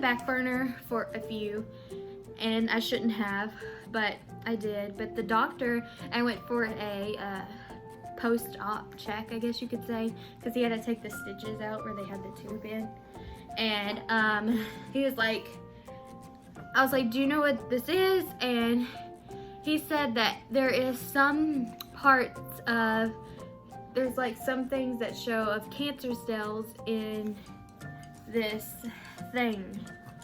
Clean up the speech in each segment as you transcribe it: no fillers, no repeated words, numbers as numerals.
back burner for a few, and I shouldn't have, but I did. But the doctor, I went for a post-op check, I guess you could say, because he had to take the stitches out where they had the tube in. And he was like, I was like, do you know what this is? And he said that there is some parts of, there's like some things that show of cancer cells in this thing.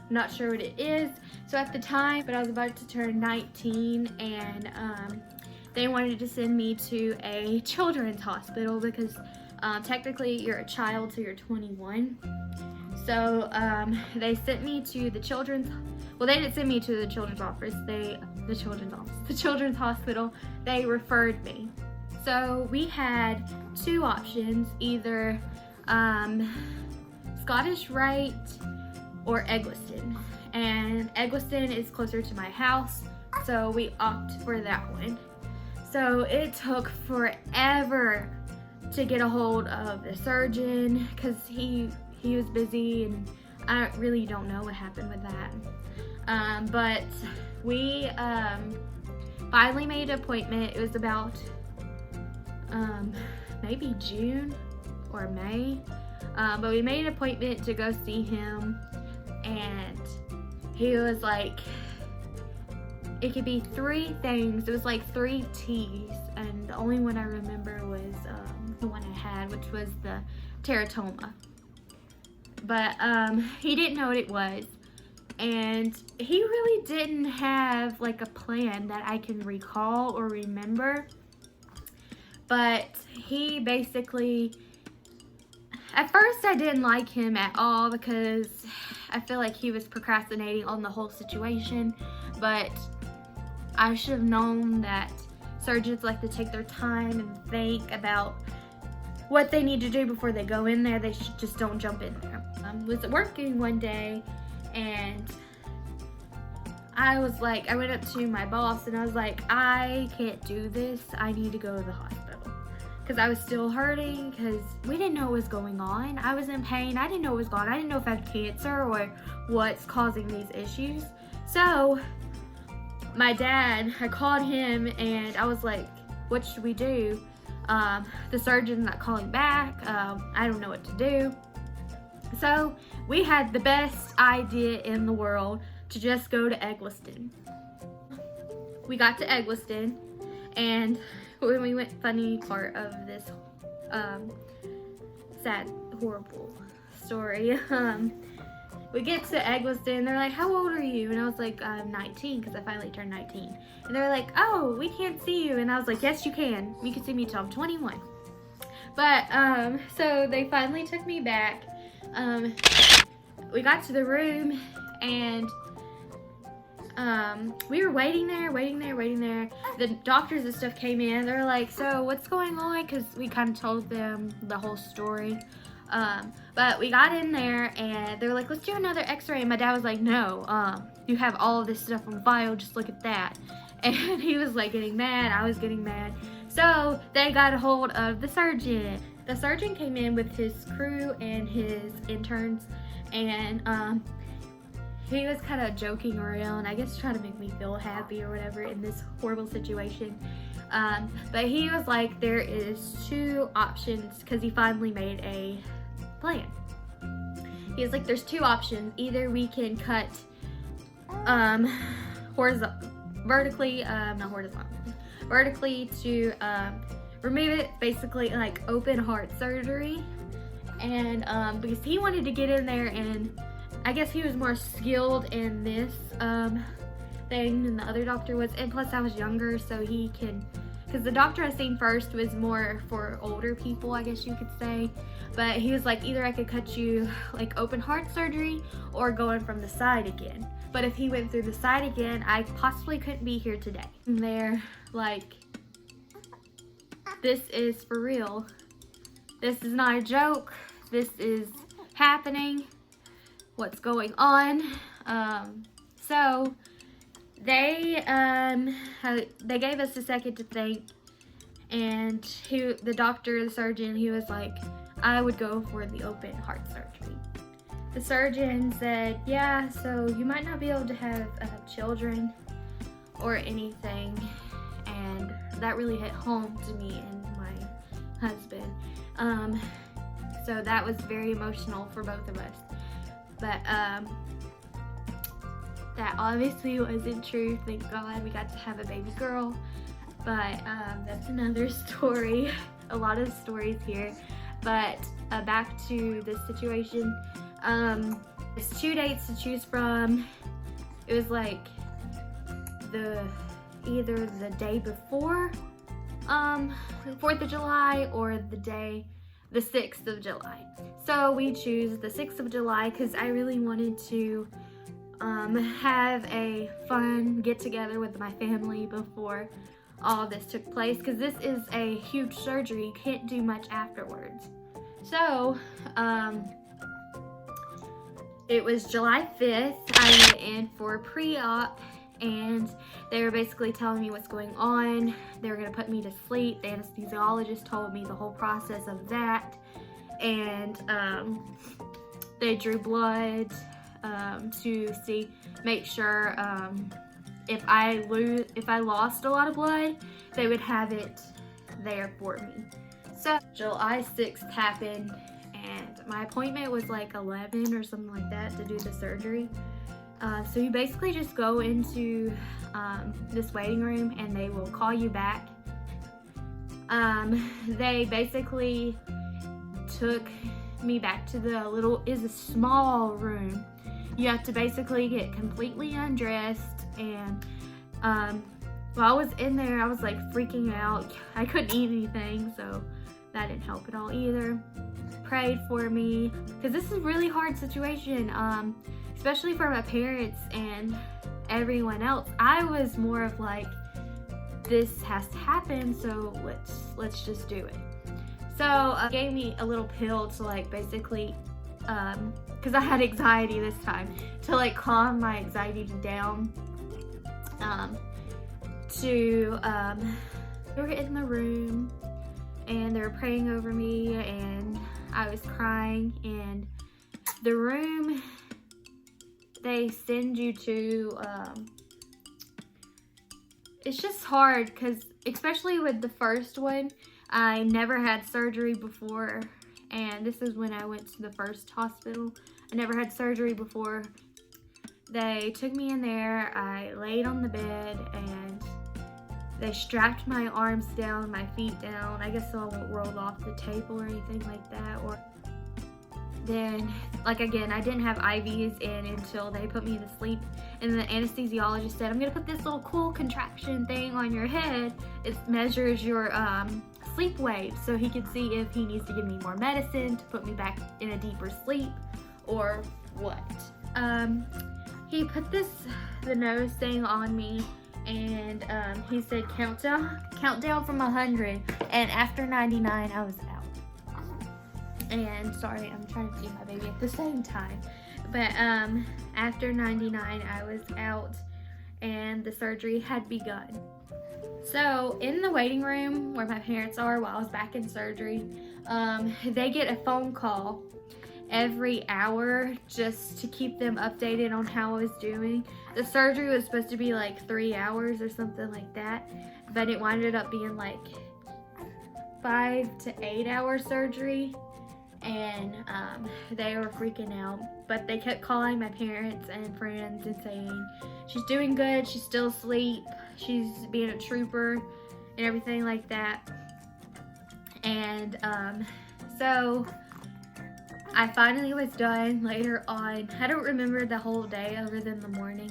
I'm not sure what it is. So at the time, but I was about to turn 19, and they wanted to send me to a children's hospital because technically you're a child, so you're 21. So they sent me to the children's, well, they didn't send me to the children's office, the children's hospital. They referred me. So we had two options, either Scottish Rite or Eggleston. And Eggleston is closer to my house, so we opted for that one. So it took forever to get a hold of the surgeon because he was busy, and I really don't know what happened with that. But we finally made an appointment. It was about maybe June or May, but we made an appointment to go see him, and he was like, it could be three things. It was like 3 T's, and the only one I remember was the one I had, which was the teratoma. But he didn't know what it was, and he really didn't have like a plan that I can recall or remember. But he basically, at first I didn't like him at all because I feel like he was procrastinating on the whole situation, but I should have known that surgeons like to take their time and think about what they need to do before they go in there. They just don't jump in there. Was working one day, and I was like, I went up to my boss and I was like, I can't do this. I need to go to the hospital. Because I was still hurting, because we didn't know what was going on. I was in pain. I didn't know what was going on. I didn't know if I had cancer or what's causing these issues. So my dad, I called him and I was like, what should we do? The surgeon's not calling back. I don't know what to do. So we had the best idea in the world to just go to Eggleston. We got to Eggleston, and when we went, funny part of this sad, horrible story. We get to Eggleston, they're like, how old are you? And I was like, I'm 19, because I finally turned 19. And they're like, oh, we can't see you. And I was like, yes, you can. You can see me till I'm 21. But, so they finally took me back. We got to the room, and we were waiting there. The doctors and stuff came in. They're like, so what's going on? Because we kind of told them the whole story. But we got in there, and they were like, let's do another x-ray. And my dad was like, no, you have all of this stuff on file. Just look at that. And he was like getting mad. I was getting mad. So they got a hold of the surgeon. The surgeon came in with his crew and his interns, and he was kind of joking around, I guess trying to make me feel happy or whatever in this horrible situation. But he was like, there is 2 options, because he finally made a plan. He was like, there's 2 options. Either we can cut vertically to remove it, basically like open heart surgery. And because he wanted to get in there, and I guess he was more skilled in this thing than the other doctor was, and plus I was younger, so he can, because the doctor I seen first was more for older people, I guess you could say. But he was like, either I could cut you like open heart surgery or going from the side again. But if he went through the side again, I possibly couldn't be here today. And they're like, this is for real. This is not a joke. This is happening. What's going on? So they gave us a second to think, and the doctor, the surgeon, he was like, I would go for the open heart surgery. the surgeon said, yeah, so you might not be able to have children or anything. And that really hit home to me and my husband. So that was very emotional for both of us. But that obviously wasn't true. Thank God we got to have a baby girl. But that's another story. A lot of stories here. But back to the situation. There's 2 dates to choose from. It was like either the day before 4th of July or the 6th of July. So we choose the 6th of July because I really wanted to have a fun get together with my family before all this took place, because this is a huge surgery. You can't do much afterwards. So it was July 5th. I went in for pre-op and they were basically telling me what's going on. They were gonna put me to sleep. The anesthesiologist told me the whole process of that. And they drew blood to make sure if I lost a lot of blood, they would have it there for me. So July 6th happened and my appointment was like 11 or something like that to do the surgery. So you basically just go into this waiting room and they will call you back. They basically took me back to is a small room. You have to basically get completely undressed, and while I was in there, I was like freaking out. I couldn't eat anything, so that didn't help at all either. Prayed for me, because this is a really hard situation, especially for my parents and everyone else. I was more of like, this has to happen, so let's just do it. So gave me a little pill to like basically, because I had anxiety this time, to like calm my anxiety down. They were in the room and they were praying over me and I was crying, and the room they send you to, it's just hard because especially with the first one, I never had surgery before, and this is when I went to the first hospital. I never had surgery before. They took me in there, I laid on the bed, and they strapped my arms down, my feet down. I guess I won't roll off the table or anything like that. Or then, like again, I didn't have IVs in until they put me to sleep. And the anesthesiologist said, I'm gonna put this little cool contraction thing on your head. It measures your sleep waves, so he could see if he needs to give me more medicine to put me back in a deeper sleep or what. He put the nose thing on me, and he said count down from 100, and after 99 I was out. And sorry, I'm trying to feed my baby at the same time, but after 99 I was out and the surgery had begun. So in the waiting room where my parents are while I was back in surgery, they get a phone call every hour just to keep them updated on how I was doing. The surgery was supposed to be like 3 hours or something like that, but it winded up being like 5 to 8 hour surgery, and they were freaking out. But they kept calling my parents and friends and saying, she's doing good, she's still asleep, she's being a trooper and everything like that. And so I finally was done later on. I don't remember the whole day other than the morning,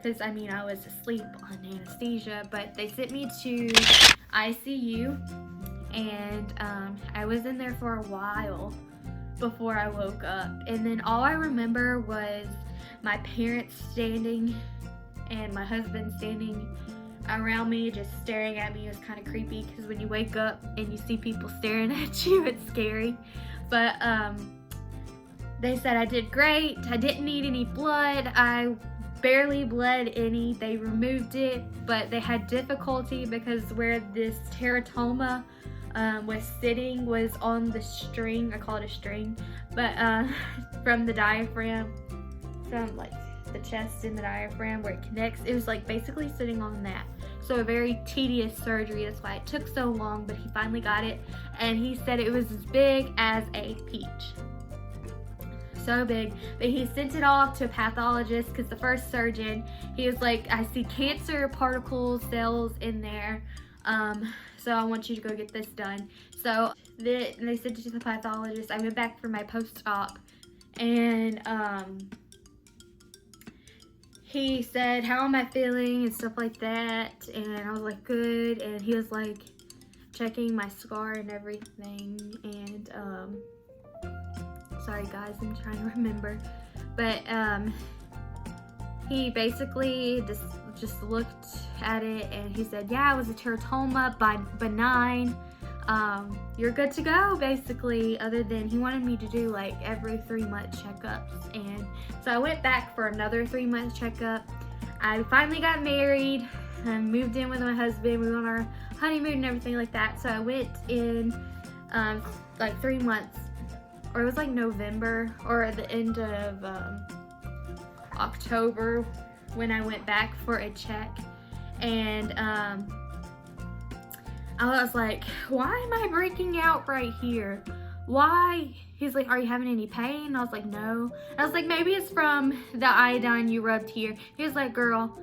because I mean I was asleep on anesthesia, but they sent me to ICU, and I was in there for a while before I woke up. And then all I remember was my parents standing and my husband standing around me just staring at me. It was kind of creepy because when you wake up and you see people staring at you, it's scary. But they said I did great. I didn't need any blood. I barely bled any. They removed it, but they had difficulty because where this teratoma was on the string, I call it a string, but from the diaphragm, from like the chest and the diaphragm where it connects, it was like basically sitting on that. So a very tedious surgery, that's why it took so long, but he finally got it, and he said it was as big as a peach. So big, but he sent it off to a pathologist because the first surgeon, he was like, I see cancer particles, cells in there, so I want you to go get this done. So they sent it to the pathologist. I went back for my post-op, and he said, how am I feeling and stuff like that, and I was like, good, and he was like checking my scar and everything, and sorry guys, I'm trying to remember, but he basically just looked at it, and he said, yeah, it was a teratoma, benign, you're good to go, basically, other than he wanted me to do like every 3-month checkups. And so I went back for another 3-month checkup. I finally got married and moved in with my husband. We went on our honeymoon and everything like that. So I went in like 3 months, or it was like November or at the end of October when I went back for a check. And I was like, why am I breaking out right here? Why? He's like, are you having any pain? I was like, no. I was like, maybe it's from the iodine you rubbed here. He was like, girl,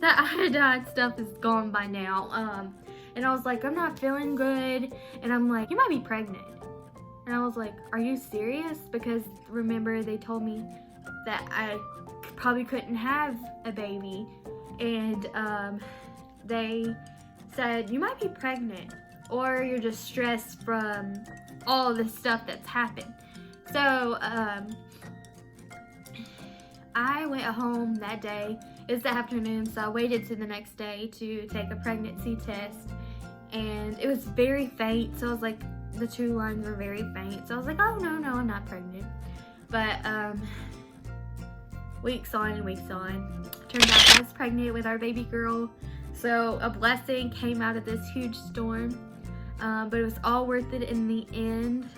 that iodine stuff is gone by now. And I was like, I'm not feeling good. And I'm like, you might be pregnant. And I was like, are you serious? Because remember, they told me that I probably couldn't have a baby. And they said, you might be pregnant, or you're just stressed from all the stuff that's happened. So I went home that day. It was the afternoon, so I waited to the next day to take a pregnancy test, and it was very faint. So I was like, the 2 lines were very faint. So I was like, oh no, I'm not pregnant. But weeks on and weeks on, turned out I was pregnant with our baby girl. So a blessing came out of this huge storm, but it was all worth it in the end.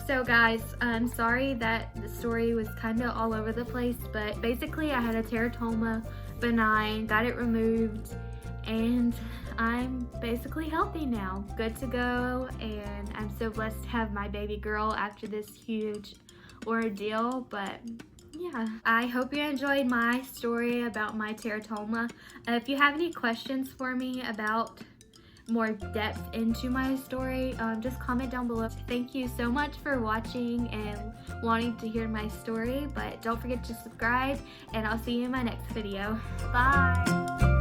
So guys, I'm sorry that the story was kind of all over the place, but basically I had a teratoma, benign, got it removed, and I'm basically healthy now, good to go, and I'm so blessed to have my baby girl after this huge ordeal. But yeah, I hope you enjoyed my story about my teratoma. If you have any questions for me about more depth into my story, just comment down below. Thank you so much for watching and wanting to hear my story, but don't forget to subscribe, and I'll see you in my next video. Bye!